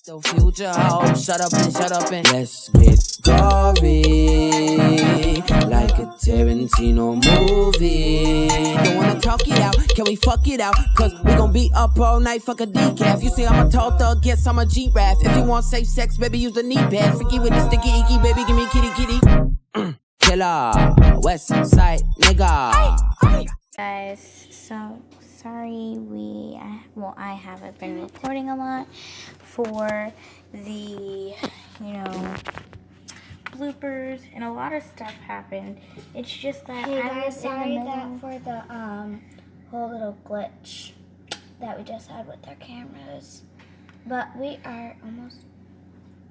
So future hoe, shut up and let's get gory, like a Tarantino movie. Don't wanna talk it out, can we fuck it out? Cause we gon' be up all night, fuck a decaf. You see I'm a tall thug, yes I'm a G-Raf. If you want safe sex, baby use the knee pad. Freaky with the sticky icky, baby give me kitty. Killer, West Side nigga. Guys, so sorry I haven't been recording a lot for the, bloopers, and a lot of stuff happened. It's just that I was sorry in the that middle. for the whole little glitch that we just had with our cameras. But we are almost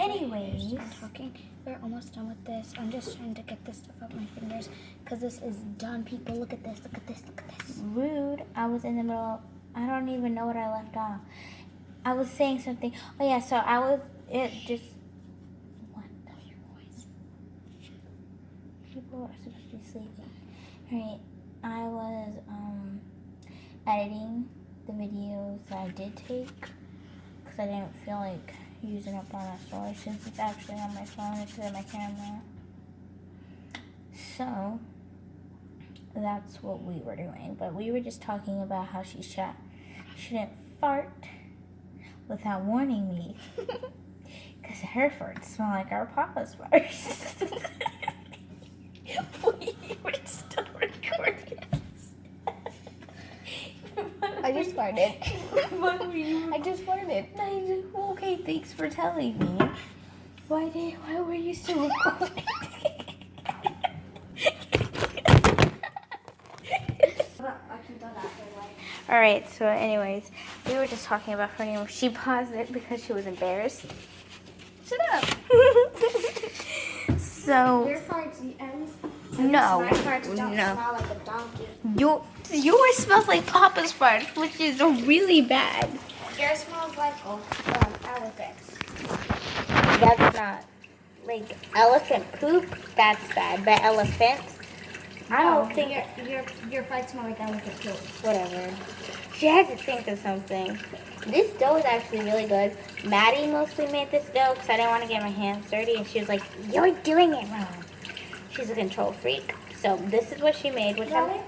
Anyways, talking. We're almost done with this. I'm just trying to get this stuff out my fingers because this is done. People, look at this. Look at this. Look at this. Rude. I was in the middle. I don't even know what I left off. I was saying something. Oh yeah, so I was just what? That's your voice. People are supposed to be sleeping. Alright. I was editing the videos that I did take because I didn't feel like using up on a storage since it's actually on my phone instead of my camera. So that's what we were doing. But we were just talking about how she shouldn't fart without warning me. Because her farts smell like our papa's farts. We were still recording. I just farted. I just farted. Okay, thanks for telling me. Why were you still recording? Alright, so anyways, we were just talking about her name. She paused it because she was embarrassed. Shut up. So Your farts, at least no, my farts don't no. smell like a donkey. Yours smells like Papa's farts, which is really bad. Yours smells like elephants. That's not like elephant poop. That's bad, but elephants. I don't think your farts smell like elephant poop. whatever. She had to think of something. This dough is actually really good. Maddie mostly made this dough because I didn't want to get my hands dirty, and she was like, "You're doing it wrong." She's a control freak. So this is what she made. Which Really?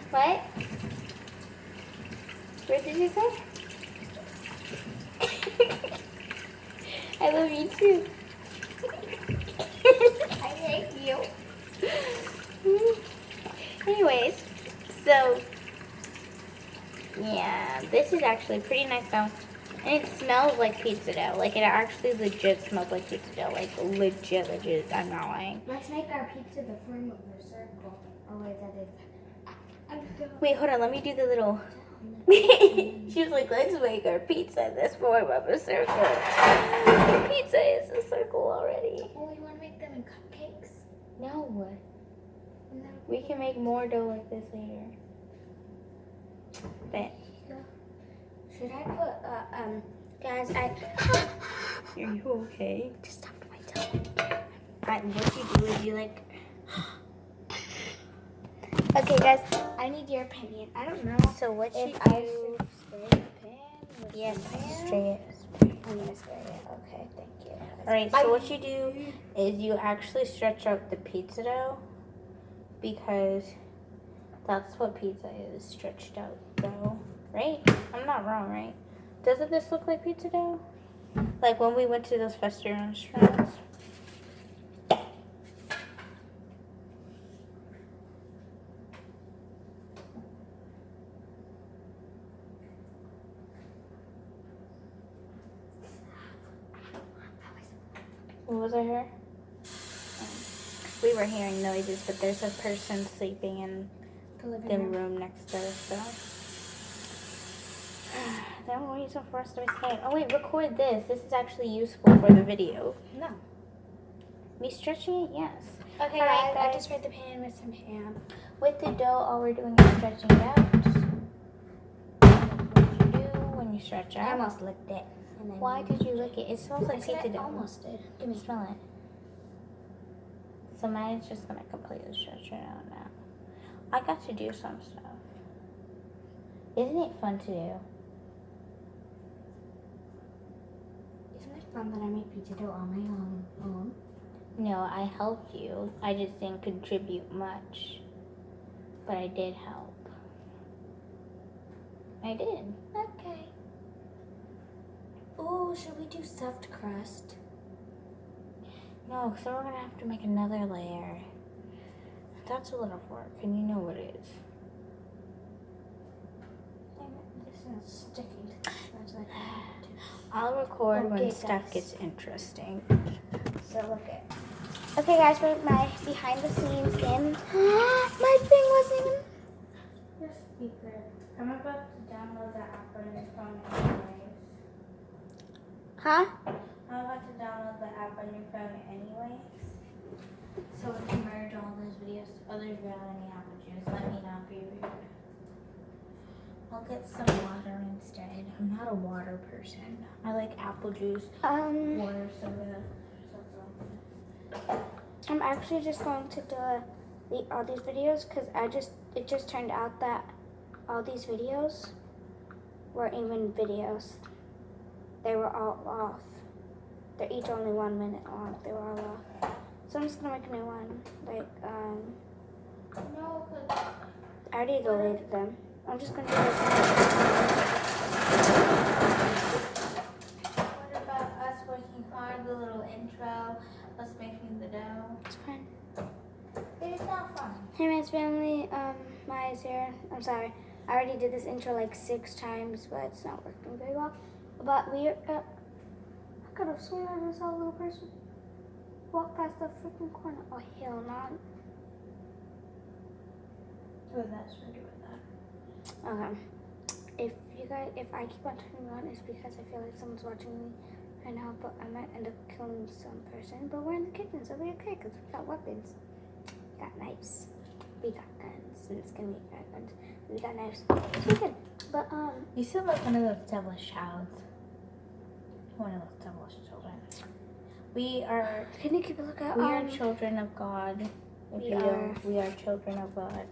What? What did you say? I love you too. I hate you. Anyways, so yeah, this is actually pretty nice dough. And it smells like pizza dough. Like, it actually legit smells like pizza dough. Like, legit. I'm not lying. Let's make our pizza the form of a circle. Oh, wait, that is... Wait, hold on. Let me do the little... She was like, let's make our pizza this form of a circle. The pizza is a circle already. Oh, you want to make them in cupcakes? No. We can make more dough like this later. But... Should I put, guys, Are you okay? just tapped my toe. What you do is you like... Okay, guys, I need your opinion. I don't know So what you if I do... should spray the pan with Yes, sand. straight. I'm going to spray it. Okay, thank you. Alright, so what you do is you actually stretch out the pizza dough because that's what pizza is, stretched out dough, right? I'm not wrong, right? Doesn't this look like pizza dough? Like when we went to those fast food restaurants? What was I heard? We were hearing noises, but there's a person sleeping in the room next to us, so. There are reason for us to be scared. Oh wait, record this. This is actually useful for the video. No. Me stretching it? Yes. Okay, Alright, guys, I just sprayed the pan with some ham. With the dough, all we're doing is stretching it out. That's what you do when you stretch I out. almost licked it. And then Why did you lick it? It smells like pizza dough. almost did. Give me. Smell it. So mine's just gonna completely stretch it out now. I got to do some stuff. Isn't it fun to do? Isn't it fun that I made pizza dough on my own? No, I helped you. I just didn't contribute much. But I did help. I did. Okay. Oh, should we do stuffed crust? No, so we're gonna have to make another layer. That's a lot of work, and you know what it is. This is sticking to this. That's like I'll record when Okay, stuff guys. gets interesting. So look at. Okay, guys, for my behind the scenes in. My thing wasn't even. Your speaker. I'm about to download the app on your phone anyways. Huh? I'm about to download the app on your phone anyways. So we can merge all those videos. Oh, there's reality apple juice. Let me not be rude. I'll get some water instead. I'm not a water person. I like apple juice, water, soda, stuff like that. I'm actually just going to delete all these videos because it just turned out that all these videos weren't even videos. They were all off. They're each only 1 minute long. They were all off. So I'm just gonna make a new one. Like No, because I already deleted them. I'm just gonna do this. what about us working hard, the little intro, us making the dough? It's fine. It is not fun. Hey man's family, Maya's here. I'm sorry. I already did this intro like 6 times, but it's not working very well. But I could have sworn I just saw a little person walk past the freaking corner. Oh hell no. Oh, that's for doing that. Okay. If I keep on turning on, it's because I feel like someone's watching me right now, but I might end up killing some person. But we're in the kitchen, so we're okay, because we got weapons. We got knives. We got guns, and it's gonna be guns. We got knives. It's pretty good. But, You seem like one of those devilish childs. One of those devilish children. We are can you keep a lookout? we are children of God. If we you are. don't, we are children of God.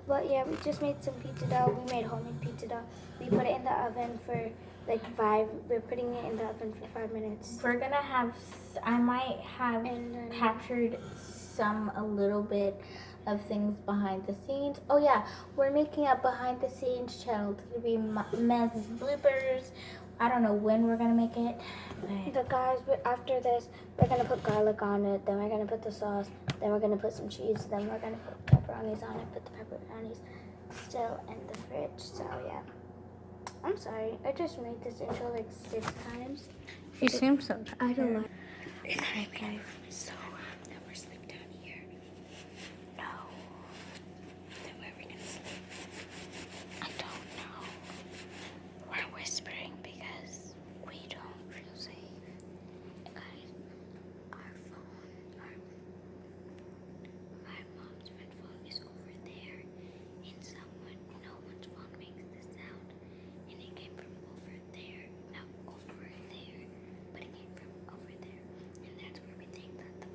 But yeah, we just made some pizza dough. We made homemade pizza dough. We put it in the oven for like 5. We're putting it in the oven for 5 minutes. We're gonna have. I might have And then- captured a little bit of things behind the scenes. Oh yeah, we're making a behind the scenes channel. It's gonna be Mez's bloopers. I don't know when we're gonna make it. But The guys, after this, we're gonna put garlic on it. Then we're gonna put the sauce. Then we're gonna put some cheese. Then we're gonna put pepperonis on it. Put the pepperonis still in the fridge. So yeah. I'm sorry. I just made this intro like 6 times. you seem so I don't know. It's alright, guys. So then we're sleep down here. No. Then where are we gonna sleep? I don't know. We're whispering because we don't feel safe. Guys, our phone, my mom's red phone is over there, and no one's phone makes this sound, and it came from over there, not over there, but it came from over there, and that's where we think that the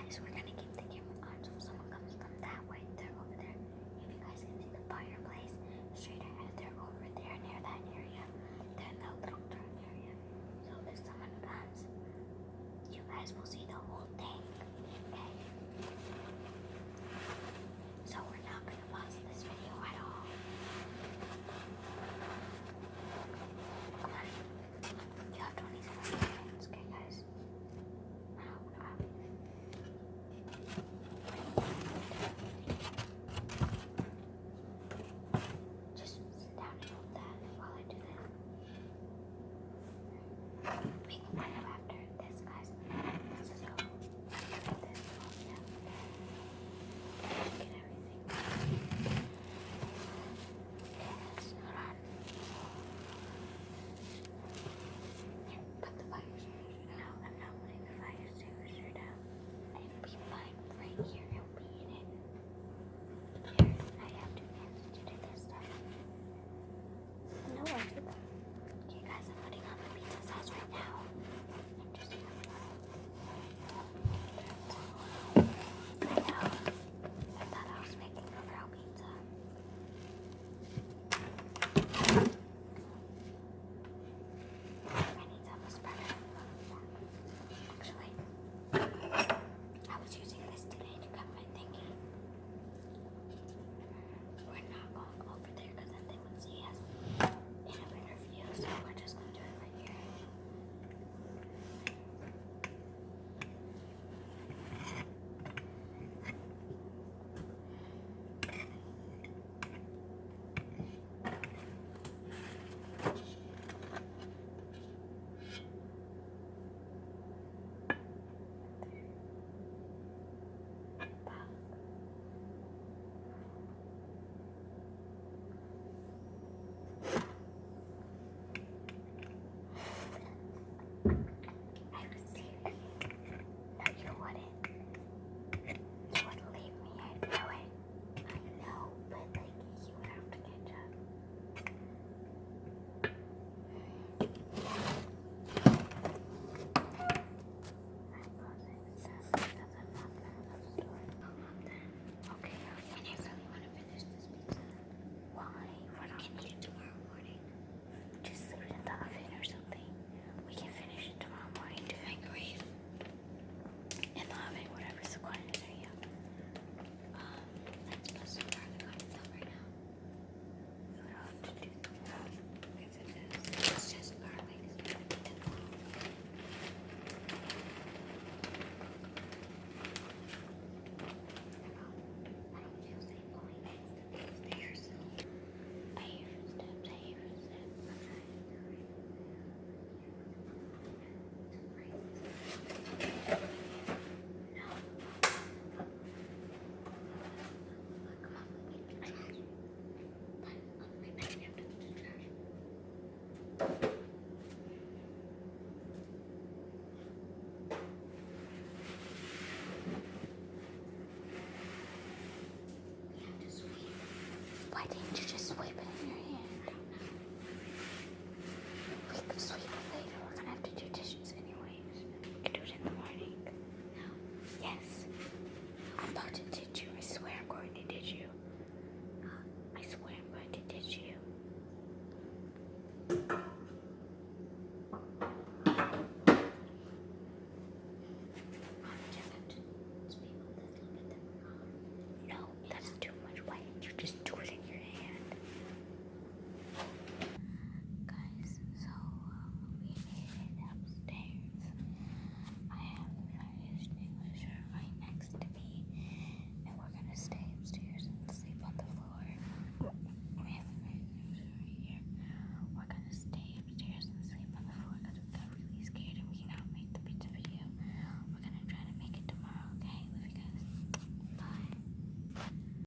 guys, we're gonna keep the camera on so if someone comes from that way, they're over there. If you guys can see the fireplace straight ahead, they're over there near that area. They're in the little turn area. So if someone comes, you guys will see the whole thing. Okay? So we're not gonna pause this video at all. Come on. You have 27 seconds, okay guys? Just sit down and hold that while I do that. Make one of